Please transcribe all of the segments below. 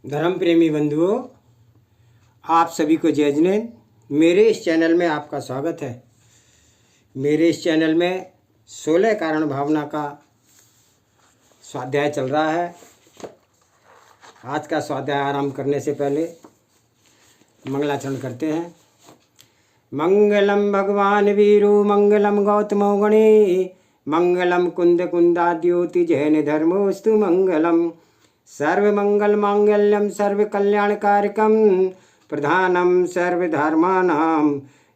धर्म प्रेमी बंधुओं, आप सभी को जय जिनेंद्र। मेरे इस चैनल में आपका स्वागत है। मेरे इस चैनल में 16 कारण भावना का स्वाध्याय चल रहा है। आज का स्वाध्याय आरंभ करने से पहले मंगलाचरण करते हैं। मंगलम भगवान वीरो मंगलम गौतमो गणे मंगलम कुंद कुंदाद्योति जैन धर्मोस्तु मंगलम सर्वमंगल मांगल्यम सर्व कल्याणकारकम प्रधानम सर्वधर्माणाम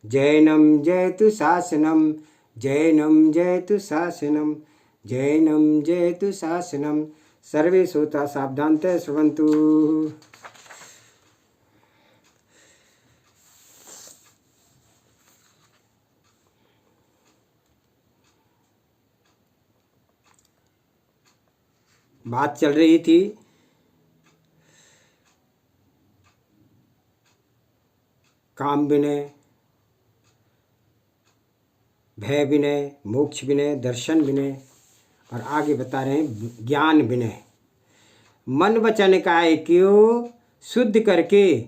जैनम जयतु शासनम जैनम जयतु शासनम जैनम जयतु शासनम। सर्वे श्रोता सावधानतः श्रवन्तु। बात चल रही थी काम विनय, भय विनय, मोक्ष विनय, दर्शन विनय और आगे बता रहे हैं ज्ञान विनय। मन वचन काय क्यों शुद्ध करके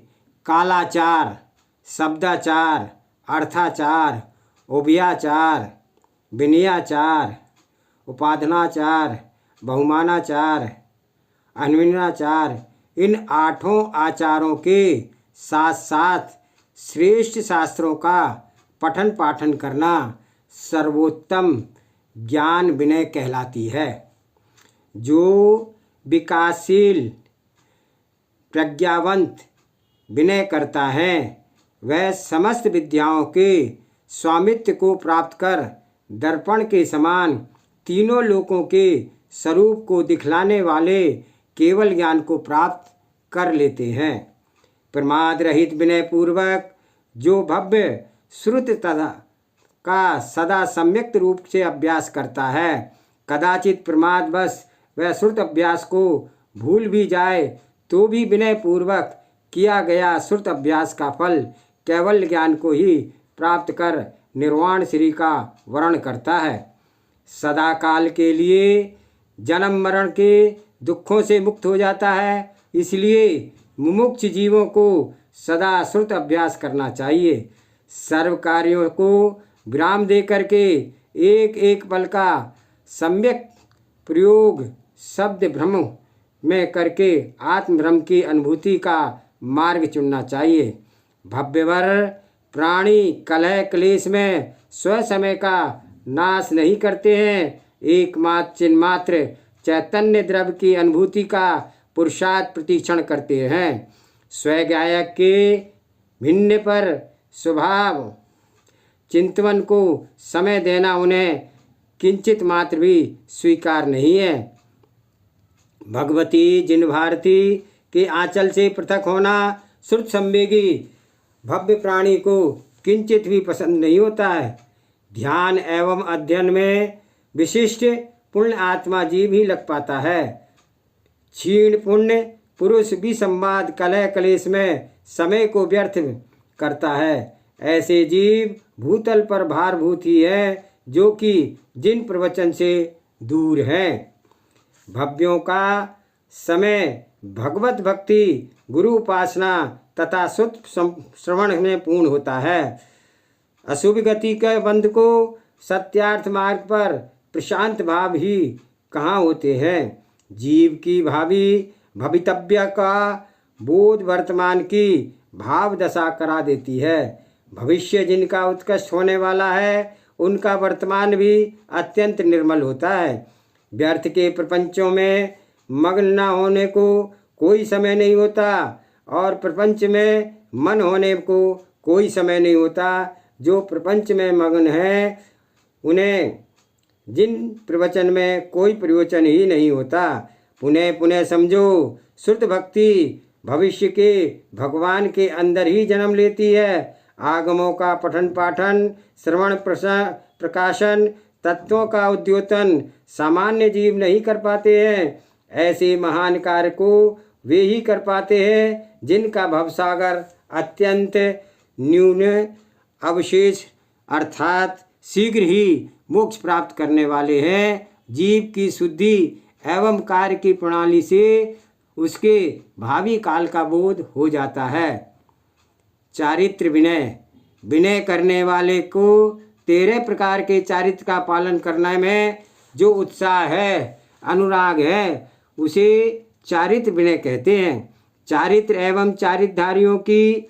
कालाचार, शब्दाचार, अर्थाचार, उभयाचार, विनयाचार, उपाधनाचार, बहुमानाचार, अन्विनाचार, इन 8 आचारों के साथ साथ श्रेष्ठ शास्त्रों का पठन पाठन करना सर्वोत्तम ज्ञान विनय कहलाती है। जो विकासशील प्रज्ञावंत विनय करता है वह समस्त विद्याओं के स्वामित्व को प्राप्त कर दर्पण के समान तीनों लोकों के स्वरूप को दिखलाने वाले केवल ज्ञान को प्राप्त कर लेते हैं। प्रमाद रहित विनय पूर्वक जो भव्य श्रुत तथा का सदा सम्यक रूप से अभ्यास करता है, कदाचित प्रमादवश वह श्रुत अभ्यास को भूल भी जाए तो भी विनय पूर्वक किया गया श्रुत अभ्यास का फल केवल ज्ञान को ही प्राप्त कर निर्वाण श्री का वर्ण करता है। सदा काल के लिए जन्म मरण के दुखों से मुक्त हो जाता है। इसलिए मुमुक्ष जीवों को सदा श्रुत अभ्यास करना चाहिए। सर्व कार्यों को विराम दे करके एक एक पल का सम्यक प्रयोग शब्द भ्रम में करके आत्मभ्रम की अनुभूति का मार्ग चुनना चाहिए। भव्यवर प्राणी कलह क्लेश में स्वसमय का नाश नहीं करते हैं, एकमात्र चिन्मात्र चैतन्य द्रव्य की अनुभूति का पुरुषार्थ प्रतीक्षण करते हैं। स्वगायक के भिन्न पर स्वभाव चिंतवन को समय देना उन्हें किंचित मात्र भी स्वीकार नहीं है। भगवती जिन भारती के आंचल से पृथक होना श्रुत संवेगी भव्य प्राणी को किंचित भी पसंद नहीं होता है। ध्यान एवं अध्ययन में विशिष्ट पुण्य आत्मा जीव ही लग पाता है। क्षीण पुण्य पुरुष भी संवाद कलह क्लेश में समय को व्यर्थ करता है। ऐसे जीव भूतल पर भारभूत ही है जो कि जिन प्रवचन से दूर हैं। भव्यों का समय भगवत भक्ति, गुरु उपासना तथा सुत श्रवण में पूर्ण होता है। अशुभ गति के बंध को सत्यार्थ मार्ग पर प्रशांत भाव ही कहाँ होते हैं। जीव की भावी भवितव्य का बोध वर्तमान की भाव दशा करा देती है। भविष्य जिनका उत्कृष्ट होने वाला है उनका वर्तमान भी अत्यंत निर्मल होता है। व्यर्थ के प्रपंचों में मग्न न होने को कोई समय नहीं होता और प्रपंच में मन होने को कोई समय नहीं होता। जो प्रपंच में मग्न है उन्हें जिन प्रवचन में कोई प्रयोजन ही नहीं होता। पुनः पुनः समझो, श्रुत भक्ति भविष्य के भगवान के अंदर ही जन्म लेती है। आगमों का पठन पाठन, श्रवण प्रकाशन, तत्वों का उद्योतन सामान्य जीव नहीं कर पाते हैं। ऐसे महान कार्य को वे ही कर पाते हैं जिनका भवसागर अत्यंत न्यून अवशेष अर्थात शीघ्र ही मोक्ष प्राप्त करने वाले हैं। जीव की शुद्धि एवं कार्य की प्रणाली से उसके भावी काल का बोध हो जाता है। चारित्र विनय, विनय करने वाले को 13 प्रकार के चारित्र का पालन करने में जो उत्साह है, अनुराग है, उसे चारित्र विनय कहते हैं। चारित्र एवं चारित्रधारियों की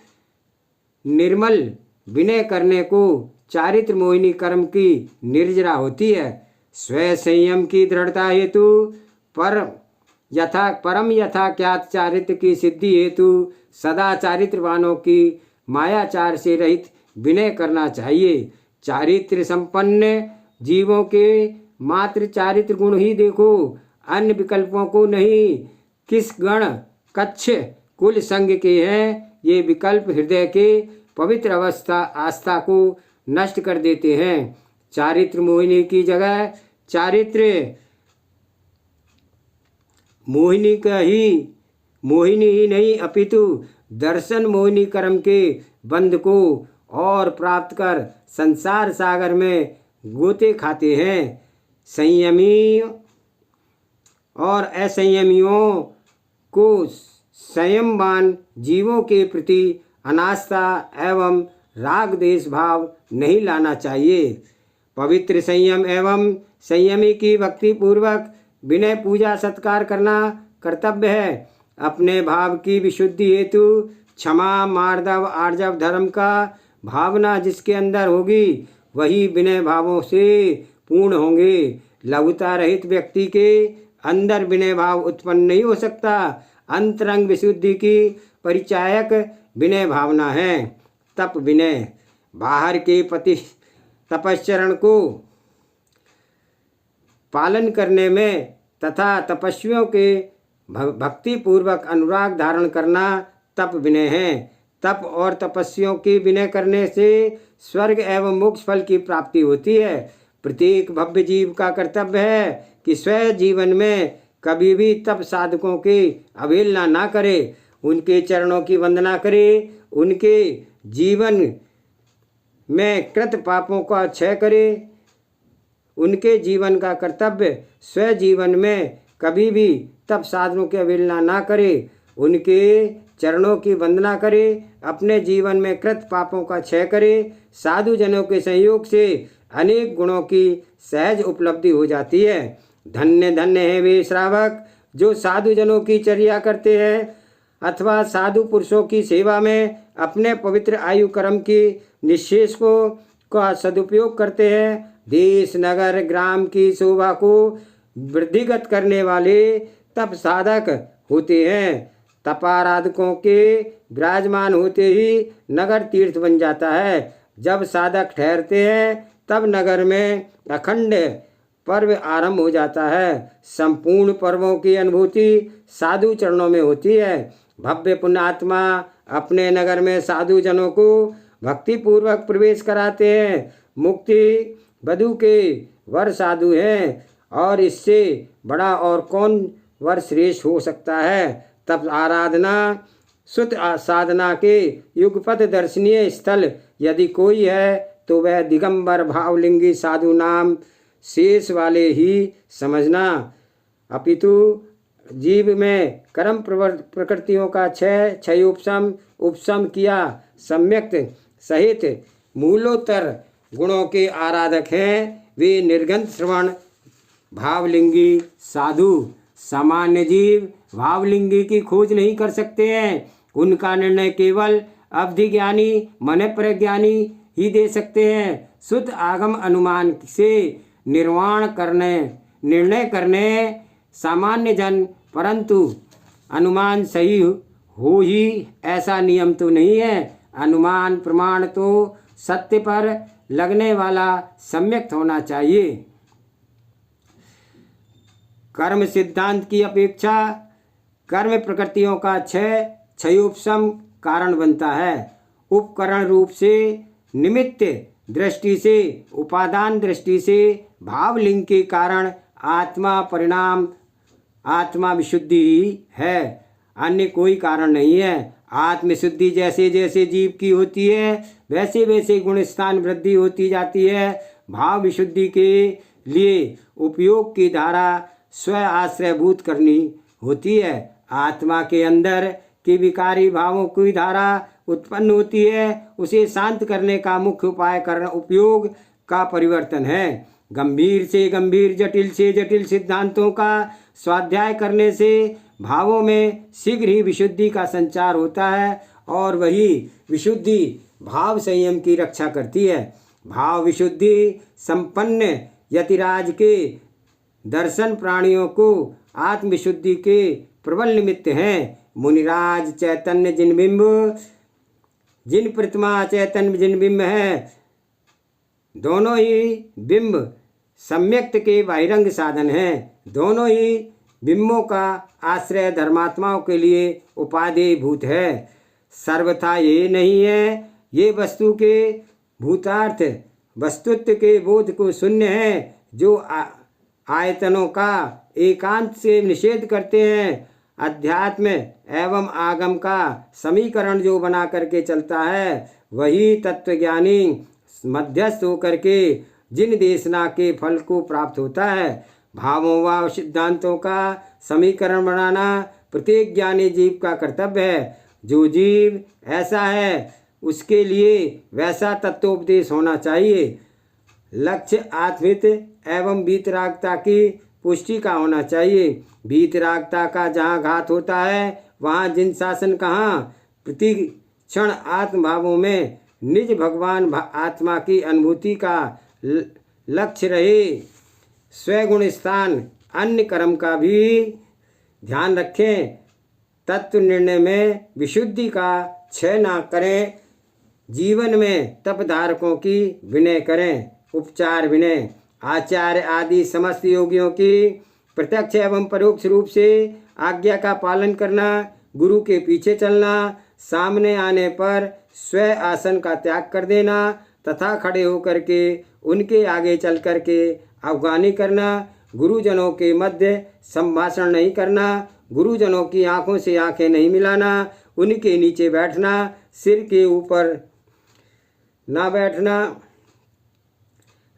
निर्मल विनय करने को चारित्र मोहिनी कर्म की निर्जरा होती है। स्व संयम की दृढ़ता हेतु परम यथाख्यात चारित्र की सिद्धि हेतु सदा चारित्रवानों की मायाचार से रहित विनय करना चाहिए। चारित्र संपन्न जीवों के मात्र चारित्र गुण ही देखो, अन्य विकल्पों को नहीं। किस गण कच्छ कुल संग के हैं, ये विकल्प हृदय के पवित्र आस्था को नष्ट कर देते हैं। चारित्र मोहिनी की जगह चारित्र मोहिनी ही नहीं अपितु दर्शन मोहिनी कर्म के बंध को और प्राप्त कर संसार सागर में गोते खाते हैं। संयमी और असंयमियों को संयमवान जीवों के प्रति अनास्था एवं राग देश भाव नहीं लाना चाहिए। पवित्र संयम एवं संयमी की भक्ति पूर्वक विनय पूजा सत्कार करना कर्तव्य है। अपने भाव की विशुद्धि हेतु क्षमा, मार्दव, आर्जव धर्म का भावना जिसके अंदर होगी वही विनय भावों से पूर्ण होंगे। लघुता रहित व्यक्ति के अंदर विनय भाव उत्पन्न नहीं हो सकता। अंतरंग विशुद्धि की परिचायक विनय भावना है। तप विनय, बाहर के पति तपश्चरण को पालन करने में तथा तपस्वियों के भक्ति पूर्वक अनुराग धारण करना तप विनय है। तप और तपस्वियों की विनय करने से स्वर्ग एवं मोक्ष फल की प्राप्ति होती है। प्रत्येक भव्य जीव का कर्तव्य है कि स्वयं जीवन में कभी भी तप साधकों की अवहेलना ना करे, उनके चरणों की वंदना करे, उनके जीवन में कृत पापों का क्षय करे। उनके जीवन का कर्तव्य स्व जीवन में कभी भी तप साधनों की अवहेलना ना करे, उनके चरणों की वंदना करे, अपने जीवन में कृत पापों का क्षय करे। साधु जनों के सहयोग से अनेक गुणों की सहज उपलब्धि हो जाती है। धन्य धन्य है वे श्रावक जो साधु जनों की चर्या करते हैं अथवा साधु पुरुषों की सेवा में अपने पवित्र आयु कर्म की निशेष का सदुपयोग करते हैं। देश नगर ग्राम की शोभा को वृद्धिगत करने वाले तप साधक होते हैं। तपाराधकों के विराजमान होते ही नगर तीर्थ बन जाता है। जब साधक ठहरते हैं तब नगर में अखंड पर्व आरंभ हो जाता है। संपूर्ण पर्वों की अनुभूति साधु चरणों में होती है। भव्य पुण्यात्मा अपने नगर में साधु जनों को भक्ति पूर्वक प्रवेश कराते हैं। मुक्ति बधु के वर साधु हैं और इससे बड़ा और कौन वर श्रेष्ठ हो सकता है। तब आराधना सुत साधना के युगपथ दर्शनीय स्थल यदि कोई है तो वह दिगंबर भावलिंगी साधु नाम शेष वाले ही समझना। अपितु जीव में कर्म प्रकृतियों का क्षय उपशम किया सम्यक सहित मूलोत्तर गुणों के आराधक हैं। वे निर्गंथ श्रवण भावलिंगी साधु। सामान्य जीव भावलिंगी की खोज नहीं कर सकते हैं। उनका निर्णय केवल अवधि ज्ञानी मन प्रज्ञानी ही दे सकते हैं। शुद्ध आगम अनुमान से निर्णय करने सामान्य जन, परंतु अनुमान सही हो ही ऐसा नियम तो नहीं है। अनुमान प्रमाण तो सत्य पर लगने वाला सम्यक होना चाहिए। कर्म सिद्धांत की अपेक्षा कर्म प्रकृतियों का क्षयोपशम कारण बनता है। उपकरण रूप से निमित्त दृष्टि से उपादान दृष्टि से भावलिंग के कारण आत्मा परिणाम आत्मा विशुद्धि ही है, अन्य कोई कारण नहीं है। आत्मशुद्धि जैसे जैसे जीव की होती है वैसे वैसे गुण स्थान वृद्धि होती जाती है। भाव विशुद्धि के लिए उपयोग की धारा स्व आश्रयभूत करनी होती है। आत्मा के अंदर की विकारी भावों की धारा उत्पन्न होती है, उसे शांत करने का मुख्य उपाय उपयोग का परिवर्तन है। गंभीर से गंभीर, जटिल से जटिल सिद्धांतों का स्वाध्याय करने से भावों में शीघ्र ही विशुद्धि का संचार होता है और वही विशुद्धि भाव संयम की रक्षा करती है। भाव विशुद्धि संपन्न यतिराज के दर्शन प्राणियों को आत्मविशुद्धि के प्रबल निमित्त हैं। मुनिराज चैतन्य जिन बिंब, जिन प्रतिमा चैतन्य जिन बिंब है, दोनों ही बिंब सम्यक्त के बहिरंग साधन हैं। दोनों ही बिंबों का आश्रय धर्मात्माओं के लिए उपादेय भूत है। सर्वथा ये नहीं है, ये वस्तु के भूतार्थ वस्तुत्व के बोध को शून्य है, जो आयतनों का एकांत से निषेध करते हैं। अध्यात्म एवं आगम का समीकरण जो बना करके चलता है, वही तत्वज्ञानी मध्यस्थ होकर के जिन देशना के फल को प्राप्त होता है। भावों व सिद्धांतों का समीकरण बनाना प्रत्येक ज्ञानी जीव का कर्तव्य है। जो जीव ऐसा है, उसके लिए वैसा तत्वोपदेश होना चाहिए। लक्ष्य आत्महित एवं वीतरागता की पुष्टि का होना चाहिए। वीतरागता का जहाँ घात होता है, वहाँ जिन शासन कहाँ प्रति क्षण आत्मभावों में निज भगवान आत्मा की अनुभूति का लक्ष्य रहे। स्वगुण स्थान अन्य कर्म का भी ध्यान रखें। तत्व निर्णय में विशुद्धि का क्षय ना करें। जीवन में तपधारकों की विनय करें। उपचार विनय, आचार्य आदि समस्त योगियों की प्रत्यक्ष एवं परोक्ष रूप से आज्ञा का पालन करना, गुरु के पीछे चलना, सामने आने पर स्व आसन का त्याग कर देना तथा खड़े होकर के उनके आगे चल कर के अवगानी करना, गुरुजनों के मध्य संभाषण नहीं करना, गुरुजनों की आंखों से आंखें नहीं मिलाना, उनके नीचे बैठना, सिर के ऊपर ना बैठना,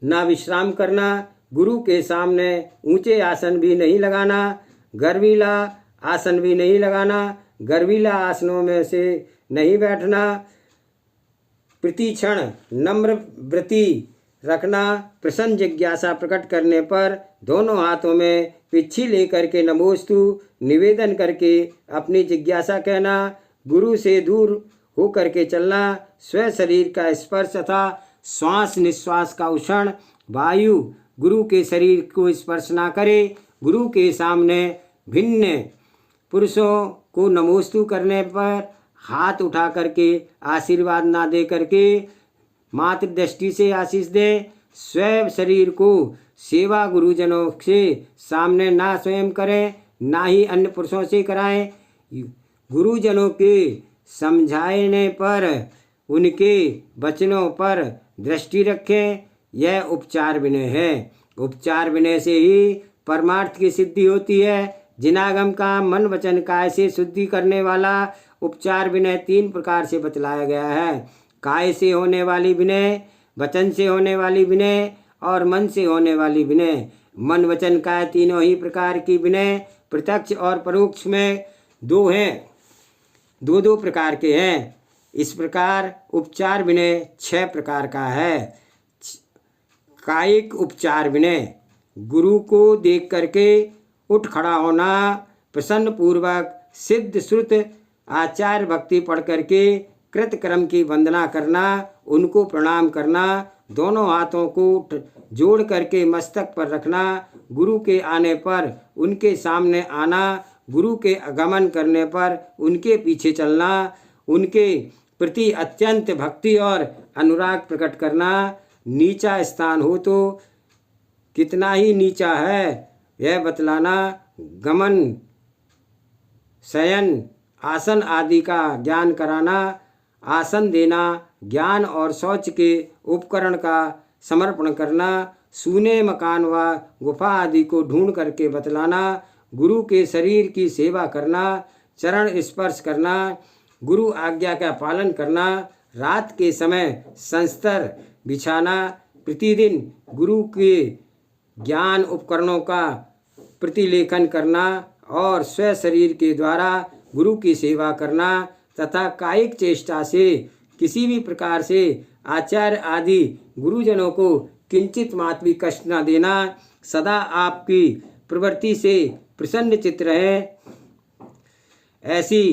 ना विश्राम करना, गुरु के सामने ऊंचे आसन भी नहीं लगाना, गर्वीला आसन भी नहीं लगाना, गर्वीला आसनों में से नहीं बैठना, प्रतिक्षण नम्र वृत्ति रखना, प्रसन्न जिज्ञासा प्रकट करने पर दोनों हाथों में पिच्छी लेकर के नमोस्तु निवेदन करके अपनी जिज्ञासा कहना, गुरु से दूर हो करके चलना, स्व शरीर का स्पर्श तथा श्वास निश्वास का उषण वायु गुरु के शरीर को स्पर्श ना करे, गुरु के सामने भिन्न पुरुषों को नमोस्तु करने पर हाथ उठा करके आशीर्वाद ना दे करके मात्र दृष्टि से आशीष दे, स्वयं शरीर को सेवा गुरुजनों से सामने ना स्वयं करें, ना ही अन्य पुरुषों से कराएं। गुरुजनों के समझाने पर उनके वचनों पर दृष्टि रखें, यह उपचार विनय है। उपचार विनय से ही परमार्थ की सिद्धि होती है। जिनागम का मन वचन काय से शुद्धि करने वाला उपचार विनय 3 प्रकार से बतलाया गया है। काय से होने वाली विनय, वचन से होने वाली विनय और मन से होने वाली विनय। मन वचन काय तीनों ही प्रकार की विनय प्रत्यक्ष और परोक्ष में 2 हैं, 2 प्रकार के हैं। इस प्रकार उपचार विनय 6 प्रकार का है। कायिक उपचार विनय, गुरु को देख करके उठ खड़ा होना, प्रसन्न पूर्वक सिद्ध श्रुत आचार्य भक्ति पढ़ करके कृतक्रम की वंदना करना, उनको प्रणाम करना, दोनों हाथों को जोड़ करके मस्तक पर रखना, गुरु के आने पर उनके सामने आना, गुरु के आगमन करने पर उनके पीछे चलना, उनके प्रति अत्यंत भक्ति और अनुराग प्रकट करना। नीचा स्थान हो तो कितना ही नीचा है यह बतलाना, गमन शयन आसन आदि का ज्ञान कराना, आसन देना, ज्ञान और शौच के उपकरण का समर्पण करना, सूने मकान व गुफा आदि को ढूंढ करके बतलाना, गुरु के शरीर की सेवा करना, चरण स्पर्श करना, गुरु आज्ञा का पालन करना, रात के समय संस्तर बिछाना, प्रतिदिन गुरु के ज्ञान उपकरणों का प्रतिलेखन करना और स्व शरीर के द्वारा गुरु की सेवा करना तथा कायिक चेष्टा से किसी भी प्रकार से आचार्य आदि गुरुजनों को किंचित मात्र भी कष्ट न देना, सदा आपकी प्रवृत्ति से प्रसन्न चित्त रहे। ऐसी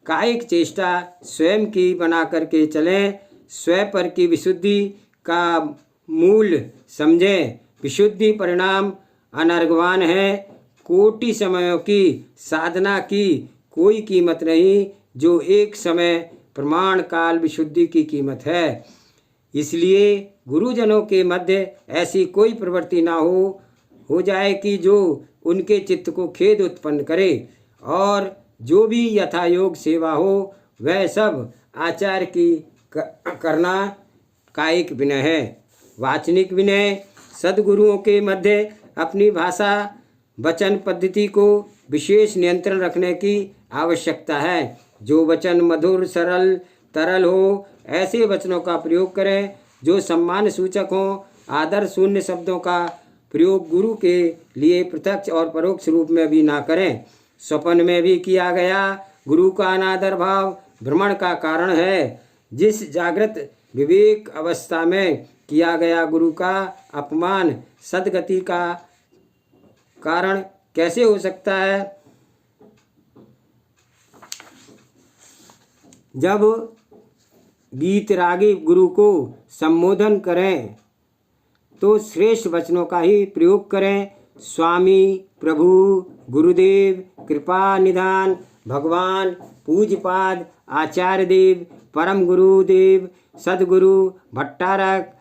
कायिक चेष्टा स्वयं की बना करके चलें। स्वयं पर की विशुद्धि का मूल समझें। विशुद्धि परिणाम अनर्गवान है। कोटि समयों की साधना की कोई कीमत नहीं, जो एक समय प्रमाण काल विशुद्धि की कीमत है। इसलिए गुरुजनों के मध्य ऐसी कोई प्रवृत्ति ना हो जाए कि जो उनके चित्त को खेद उत्पन्न करे, और जो भी यथायोग सेवा हो वह सब आचार्य की करना कायिक विनय है। वाचनिक विनय सद्गुरुओं के मध्य अपनी भाषा वचन पद्धति को विशेष नियंत्रण रखने की आवश्यकता है। जो वचन मधुर सरल तरल हो, ऐसे वचनों का प्रयोग करें जो सम्मान सूचक हों। आदर शून्य शब्दों का प्रयोग गुरु के लिए प्रत्यक्ष और परोक्ष रूप में भी ना करें। स्वप्न में भी किया गया गुरु का अनादर भाव भ्रमण का कारण है। जिस जागृत विवेक अवस्था में किया गया गुरु का अपमान सद्गति का कारण कैसे हो सकता है? जब गीतरागी गुरु को संबोधन करें तो श्रेष्ठ वचनों का ही प्रयोग करें। स्वामी, प्रभु, गुरुदेव, कृपा निधान, भगवान, पूज्यपाद, आचार्य देव, परम गुरुदेव, सदगुरु, भट्टारक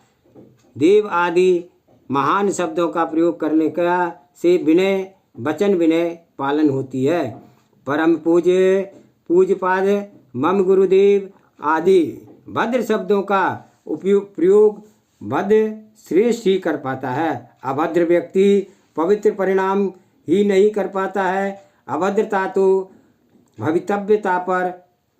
देव आदि महान शब्दों का प्रयोग करने का से विनय वचन विनय पालन होती है। परम पूज्यपाद, मम गुरुदेव आदि भद्र शब्दों का प्रयोग भद्र श्रेष्ठ ही कर पाता है। अभद्र व्यक्ति पवित्र परिणाम ही नहीं कर पाता है। अभद्रता तो भवितव्यता पर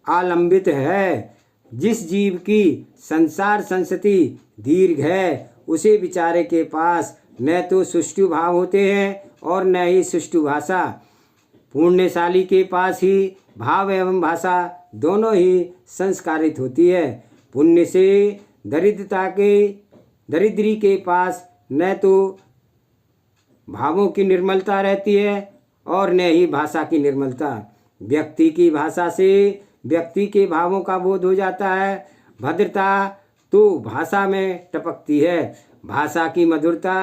आलंबित है। जिस जीव की संसार संस्कृति दीर्घ है, उसे बेचारे के पास न तो सुष्ठु भाव होते हैं और न ही सुष्ठु भाषा। पुण्यशाली के पास ही भाव एवं भाषा दोनों ही संस्कारित होती है। पुण्य से दरिद्री के पास न तो भावों की निर्मलता रहती है और न ही भाषा की निर्मलता। व्यक्ति की भाषा से व्यक्ति के भावों का बोध हो जाता है। भद्रता तो भाषा में टपकती है। भाषा की मधुरता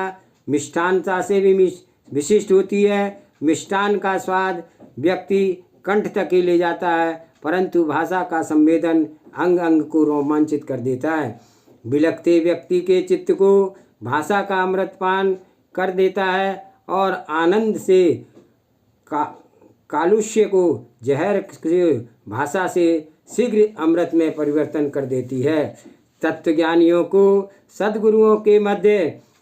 मिष्ठानता से भी विशिष्ट होती है। मिष्ठान का स्वाद व्यक्ति कंठ तक ही ले जाता है, परंतु भाषा का संवेदन अंग अंग को रोमांचित कर देता है। बिलखते व्यक्ति के चित्त को भाषा का अमृतपान कर देता है और आनंद से कालुष्य को जहर भाषा से शीघ्र अमृत में परिवर्तन कर देती है। तत्वज्ञानियों को सद्गुरुओं के मध्य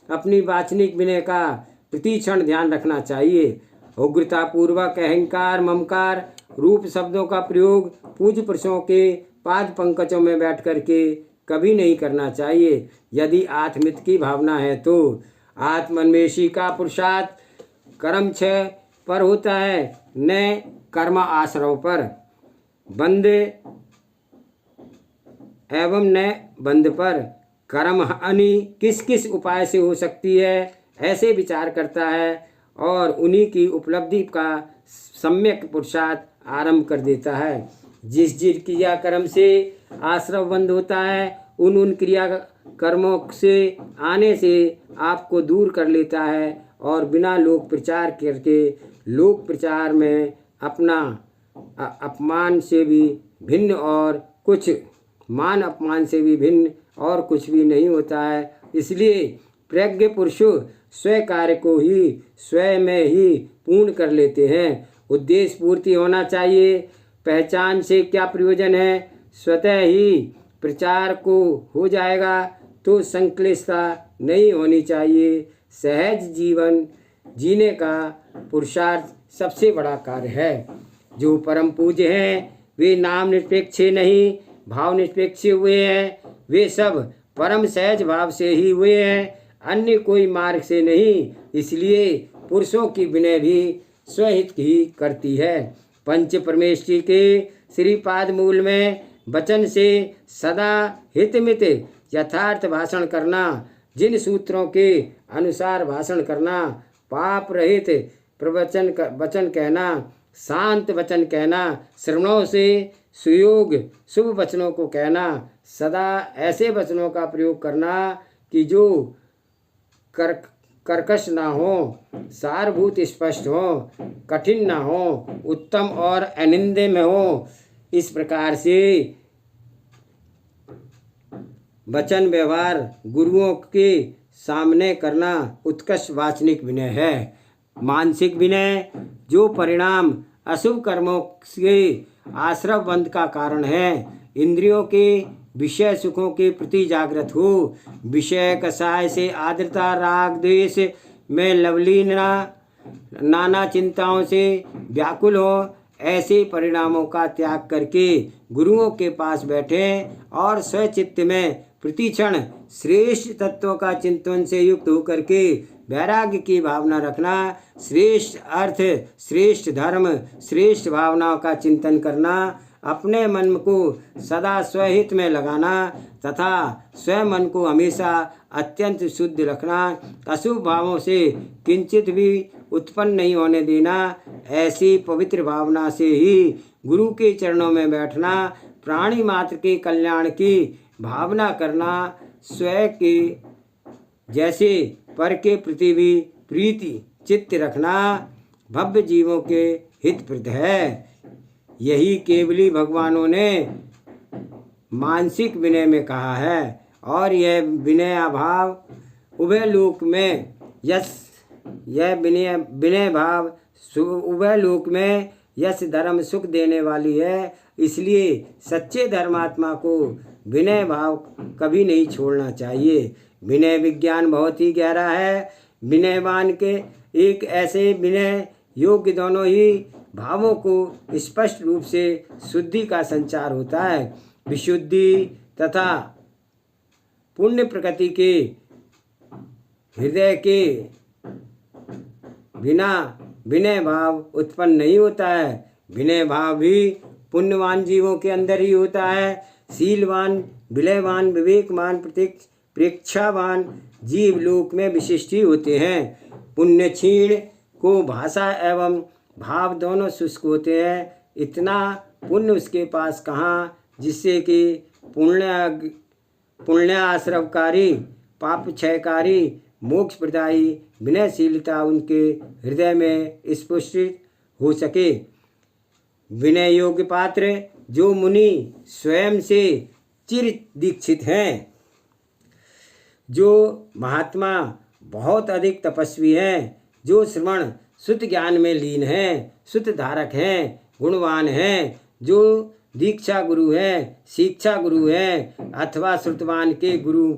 अपनी वाचनिक विनय का प्रतिक्षण ध्यान रखना चाहिए। उग्रतापूर्वक अहंकार ममकार रूप शब्दों का प्रयोग पूज्य पुरुषों के पाद पंकजों में बैठ करके कभी नहीं करना चाहिए। यदि आत्मित की भावना है तो आत्मन्वेषी का पुरुषार्थ कर्म क्षय पर होता है, न कर्म आश्रव पर। बंद एवं न बंद पर। कर्म हानि किस किस उपाय से हो सकती है, ऐसे विचार करता है और उन्हीं की उपलब्धि का सम्यक पुरुषार्थ आरंभ कर देता है। जिस क्रिया कर्म से आश्रव बंद होता है, उन क्रिया कर्मों से आने से आपको दूर कर लेता है और बिना लोक प्रचार करके लोक प्रचार में अपना अपमान से भी भिन्न और कुछ मान अपमान से भी भिन्न और कुछ भी नहीं होता है। इसलिए प्रज्ञ पुरुष स्वयं कार्य को ही स्वयं में ही पूर्ण कर लेते हैं। उद्देश्य पूर्ति होना चाहिए। पहचान से क्या प्रयोजन है, स्वतः ही प्रचार को हो जाएगा तो संक्लिष्टता नहीं होनी चाहिए। सहज जीवन जीने का पुरुषार्थ सबसे बड़ा कार्य है। जो परम पूज्य हैं वे नाम निरपेक्ष नहीं भाव निरपेक्ष हुए हैं। वे सब परम सहज भाव से ही हुए हैं, अन्य कोई मार्ग से नहीं। इसलिए पुरुषों की विनय भी स्वहित ही करती है। पंच परमेष्टि के श्रीपाद मूल में वचन से सदा हितमित यथार्थ भाषण करना, जिन सूत्रों के अनुसार भाषण करना, पाप रहित प्रवचन वचन कहना, शांत वचन कहना, श्रवणों से सुयोग शुभ वचनों को कहना, सदा ऐसे वचनों का प्रयोग करना कि जो कर्कश ना हो, सारभूत स्पष्ट हो, कठिन ना हो, उत्तम और अनिंद्य में हो। इस प्रकार से वचन व्यवहार गुरुओं के सामने करना उत्कृष्ट वाचनिक विनय है। मानसिक विनय जो परिणाम अशुभ कर्मों के आश्रव बंध का कारण है, इंद्रियों के विषय सुखों के प्रति जागृत हो, विषय कषाय से आर्द्रता, राग द्वेष में लवलीनता, नाना चिंताओं से व्याकुल हो, ऐसे परिणामों का त्याग करके गुरुओं के पास बैठे और स्वचित्त में प्रतिक्षण श्रेष्ठ तत्वों का चिंतन से युक्त होकर के वैराग्य की भावना रखना, श्रेष्ठ अर्थ, श्रेष्ठ धर्म, श्रेष्ठ भावनाओं का चिंतन करना, अपने मन को सदा स्वहित में लगाना तथा स्वयं मन को हमेशा अत्यंत शुद्ध रखना, अशुभ भावों से किंचित भी उत्पन्न नहीं होने देना। ऐसी पवित्र भावना से ही गुरु के चरणों में बैठना, प्राणी मात्र के कल्याण की भावना करना, स्वयं के जैसे पर के प्रति भी प्रीति चित्त रखना भव्य जीवों के हितप्रद है। यही केवली भगवानों ने मानसिक विनय में कहा है और यह विनय अभाव उभय लोक में यह विनय भाव उभय लोक में यश धर्म सुख देने वाली है। इसलिए सच्चे धर्मात्मा को विनय भाव कभी नहीं छोड़ना चाहिए। विनय विज्ञान बहुत ही गहरा है। विनयवान के एक ऐसे विनय योग्य दोनों ही भावों को स्पष्ट रूप से शुद्धि का संचार होता है। विशुद्धि तथा पुण्य प्रकृति के हृदय के बिना विनय भाव उत्पन्न नहीं होता है। विनय भाव भी पुण्यवान जीवों के अंदर ही होता है। शीलवान, विलयवान, विवेकवान, प्रेक्षावान जीव लोक में विशिष्ट ही होते हैं। पुण्य क्षीण को भाषा एवं भाव दोनों शुष्क होते हैं। इतना पुण्य उसके पास कहाँ जिससे कि पुण्याश्रवकारी, पाप क्षयकारी, मोक्ष प्रदायी विनयशीलता उनके हृदय में स्पुष्ट हो सके। विनय योग्य पात्र जो मुनि स्वयं से चिर दीक्षित हैं, जो महात्मा बहुत अधिक तपस्वी हैं, जो श्रवण शुद्ध ज्ञान में लीन हैं, शुद्ध धारक हैं, गुणवान हैं, जो दीक्षा गुरु हैं, शिक्षा गुरु हैं अथवा श्रुतवान के गुरु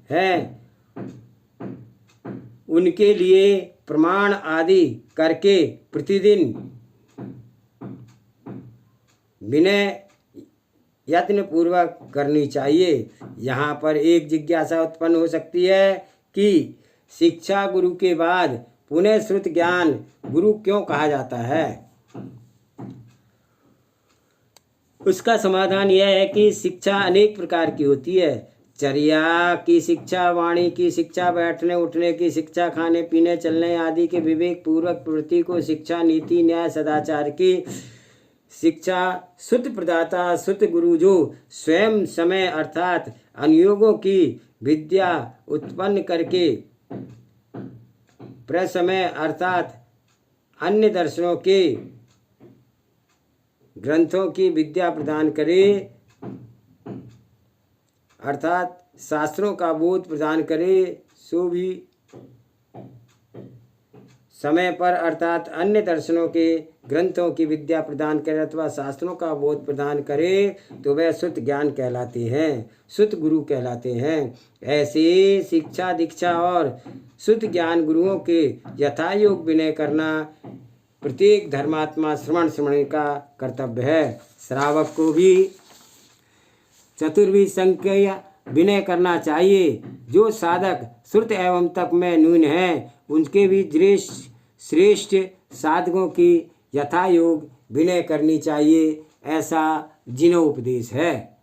हैं, उनके लिए प्रमाण आदि करके प्रतिदिन विनय यत्न पूर्वक करनी चाहिए। यहाँ पर एक जिज्ञासा उत्पन्न हो सकती है कि शिक्षा गुरु के बाद पुनः श्रुत ज्ञान गुरु क्यों कहा जाता है। उसका समाधान यह है कि शिक्षा अनेक प्रकार की होती है। चर्या की शिक्षा, वाणी की शिक्षा, बैठने उठने की शिक्षा, खाने पीने चलने आदि के विवेक पूर्वक प्रवृत्ति को शिक्षा, नीति न्याय सदाचार की शिक्षा, शुद्ध प्रदाता शुद्ध गुरु जो स्वयं समय अर्थात अनुयोगों की विद्या उत्पन्न करके प्रसमय अर्थात अन्य दर्शनों के ग्रंथों की विद्या प्रदान करे, अर्थात शास्त्रों का बोध प्रदान करे, सो भी समय पर अर्थात अन्य दर्शनों के ग्रंथों की विद्या प्रदान करे अथवा शास्त्रों का बोध प्रदान करे तो वह शुद्ध ज्ञान कहलाते हैं, शुद्ध गुरु कहलाते हैं। ऐसे शिक्षा दीक्षा और शुद्ध ज्ञान गुरुओं के यथायोग विनय करना प्रत्येक धर्मात्मा श्रवण का कर्तव्य है। श्रावक को भी चतुर्विध संख्या विनय करना चाहिए। जो साधक श्रुत एवं तप में न्यून है उनके भी श्रेष्ठ साधकों की यथायोग विनय करनी चाहिए, ऐसा जिनोपदेश है।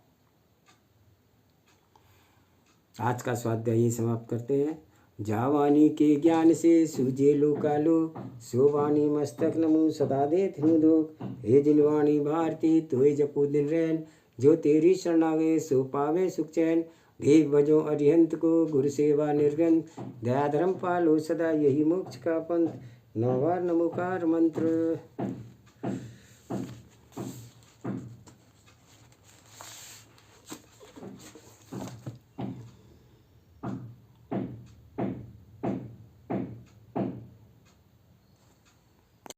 आज का स्वाध्याय यही समाप्त करते हैं। जावानी के ज्ञान से सूझे लोकालो, सोवानी मस्तक नमो सदा दे धनुदोक। हे जिनवाणी भारती तोय जपो दिन रैन, जो तेरी शरणावे सो पावे सुख चैन। देव भजो अरिहंत को गुरु सेवा निर्गन, दया धर्म पालो सदा यही मोक्ष का पंथ। नवार नमोकार मंत्र।